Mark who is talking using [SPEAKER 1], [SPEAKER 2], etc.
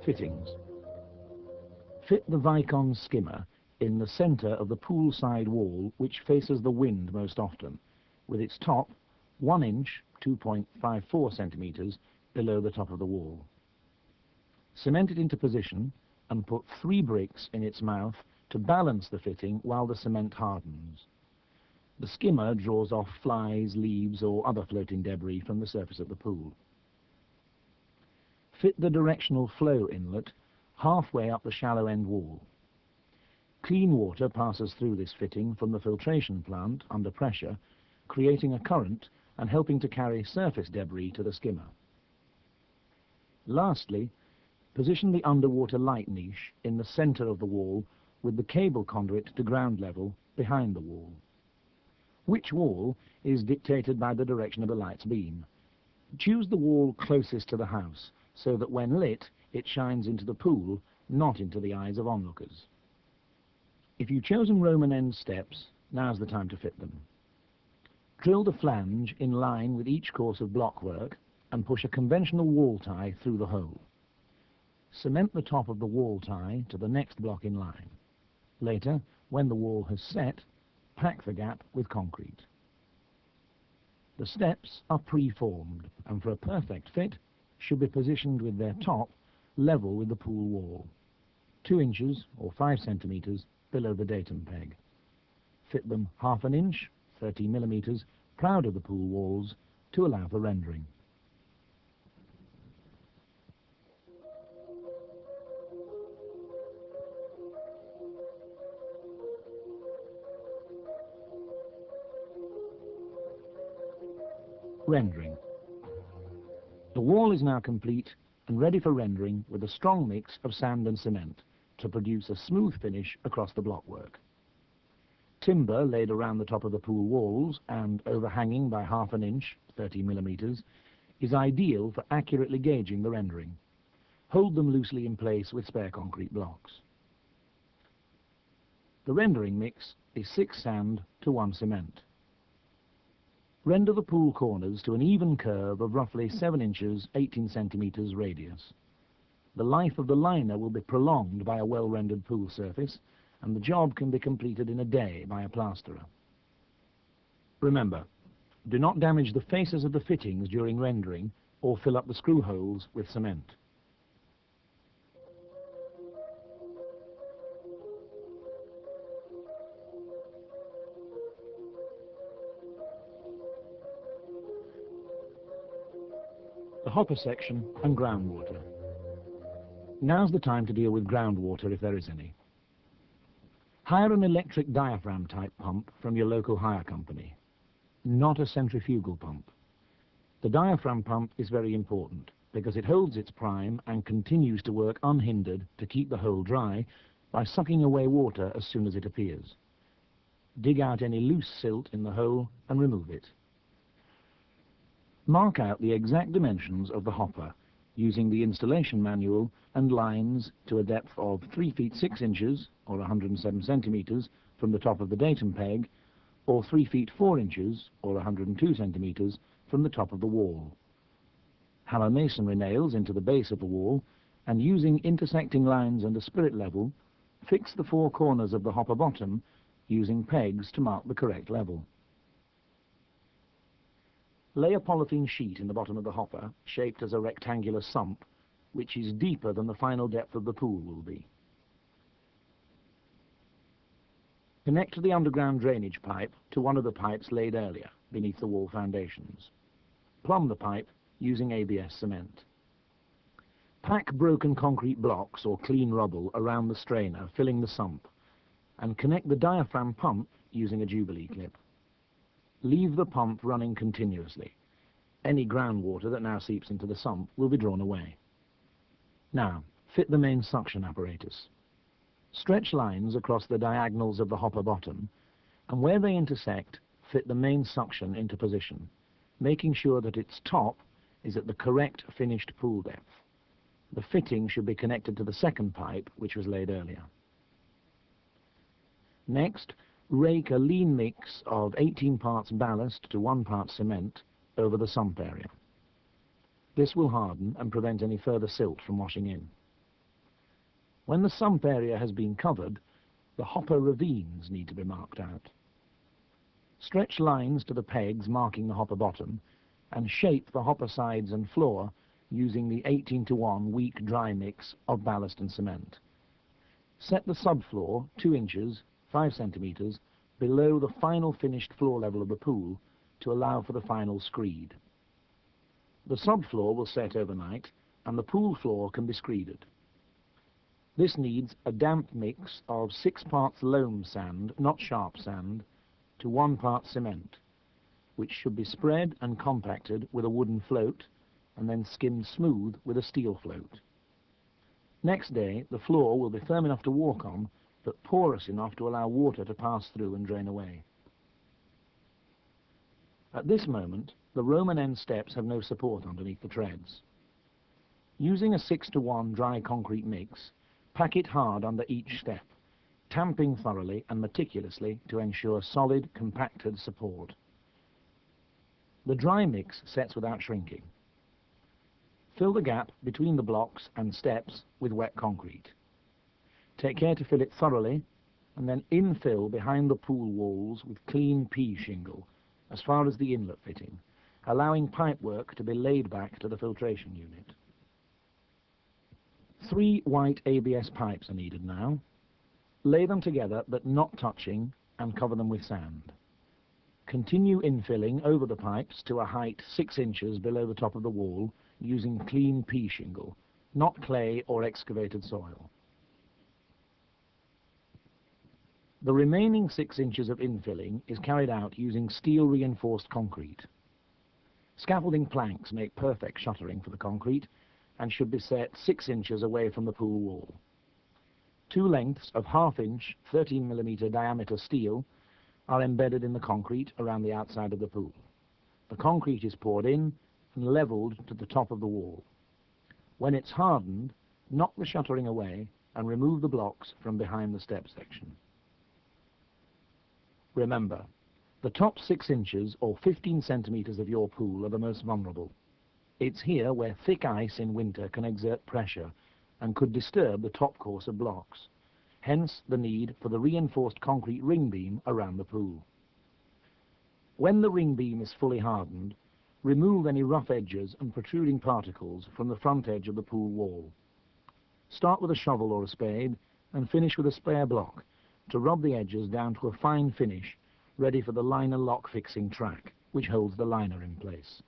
[SPEAKER 1] Fittings. Fit the Vicon skimmer in the centre of the pool side wall which faces the wind most often, with its top 1 inch (2.54 centimetres) below the top of the wall. Cement it into position and put 3 bricks in its mouth to balance the fitting while the cement hardens. The skimmer draws off flies, leaves or other floating debris from the surface of the pool. Fit the directional flow inlet halfway up the shallow end wall. Clean water passes through this fitting from the filtration plant under pressure, creating a current and helping to carry surface debris to the skimmer. Lastly, position the underwater light niche in the center of the wall with the cable conduit to ground level behind the wall. Which wall is dictated by the direction of the light's beam. Choose the wall closest to the house so that when lit it shines into the pool, not into the eyes of onlookers. If you've chosen Roman end steps, now's the time to fit them. Drill the flange in line with each course of blockwork and push a conventional wall tie through the hole. Cement the top of the wall tie to the next block in line. Later, when the wall has set, pack the gap with concrete. The steps are pre-formed and for a perfect fit should be positioned with their top level with the pool wall, 2 inches or 5 centimetres below the datum peg. Fit them 1/2 inch, 30 millimetres, proud of the pool walls to allow for rendering. Rendering. The wall is now complete and ready for rendering with a strong mix of sand and cement to produce a smooth finish across the blockwork. Timber laid around the top of the pool walls and overhanging by 1/2 inch, 30 millimetres, is ideal for accurately gauging the rendering. Hold them loosely in place with spare concrete blocks. The rendering mix is 6 sand to 1 cement. Render the pool corners to an even curve of roughly 7 inches, 18 centimetres radius. The life of the liner will be prolonged by a well-rendered pool surface, and the job can be completed in a day by a plasterer. Remember, do not damage the faces of the fittings during rendering or fill up the screw holes with cement. The hopper section and groundwater. Now's the time to deal with groundwater if there is any. Hire an electric diaphragm type pump from your local hire company, not a centrifugal pump. The diaphragm pump is very important because it holds its prime and continues to work unhindered to keep the hole dry by sucking away water as soon as it appears. Dig out any loose silt in the hole and remove it. Mark out the exact dimensions of the hopper using the installation manual and lines to a depth of 3 feet 6 inches or 107 centimetres from the top of the datum peg, or 3 feet 4 inches or 102 centimetres from the top of the wall. Hammer masonry nails into the base of the wall and using intersecting lines and a spirit level, fix the 4 corners of the hopper bottom using pegs to mark the correct level. Lay a polythene sheet in the bottom of the hopper, shaped as a rectangular sump, which is deeper than the final depth of the pool will be. Connect the underground drainage pipe to one of the pipes laid earlier, beneath the wall foundations. Plumb the pipe using ABS cement. Pack broken concrete blocks or clean rubble around the strainer, filling the sump, and connect the diaphragm pump using a Jubilee clip. Leave the pump running continuously. Any groundwater that now seeps into the sump will be drawn away. Now, fit the main suction apparatus. Stretch lines across the diagonals of the hopper bottom, and where they intersect, fit the main suction into position, making sure that its top is at the correct finished pool depth. The fitting should be connected to the second pipe, which was laid earlier. Next, rake a lean mix of 18 parts ballast to 1 part cement over the sump area. This will harden and prevent any further silt from washing in. When the sump area has been covered, the hopper ravines need to be marked out. Stretch lines to the pegs marking the hopper bottom and shape the hopper sides and floor using the 18:1 weak dry mix of ballast and cement. Set the subfloor 2 inches, 5 centimeters, below the final finished floor level of the pool to allow for the final screed. The subfloor will set overnight and the pool floor can be screeded. This needs a damp mix of 6 parts loam sand, not sharp sand, to 1 part cement, which should be spread and compacted with a wooden float and then skimmed smooth with a steel float. Next day, the floor will be firm enough to walk on, but porous enough to allow water to pass through and drain away. At this moment, the Roman end steps have no support underneath the treads. Using a 6:1 dry concrete mix, pack it hard under each step, tamping thoroughly and meticulously to ensure solid, compacted support. The dry mix sets without shrinking. Fill the gap between the blocks and steps with wet concrete. Take care to fill it thoroughly and then infill behind the pool walls with clean pea shingle as far as the inlet fitting, allowing pipework to be laid back to the filtration unit. 3 white ABS pipes are needed now. Lay them together but not touching and cover them with sand. Continue infilling over the pipes to a height 6 inches below the top of the wall using clean pea shingle, not clay or excavated soil. The remaining 6 inches of infilling is carried out using steel reinforced concrete. Scaffolding planks make perfect shuttering for the concrete and should be set 6 inches away from the pool wall. 2 lengths of 1/2 inch 13 mm diameter steel are embedded in the concrete around the outside of the pool. The concrete is poured in and leveled to the top of the wall. When it's hardened, knock the shuttering away and remove the blocks from behind the step section. Remember, the top 6 inches or 15 centimeters of your pool are the most vulnerable. It's here where thick ice in winter can exert pressure and could disturb the top course of blocks. Hence the need for the reinforced concrete ring beam around the pool. When the ring beam is fully hardened, remove any rough edges and protruding particles from the front edge of the pool wall. Start with a shovel or a spade and finish with a spare block to rub the edges down to a fine finish ready for the liner lock fixing track, which holds the liner in place.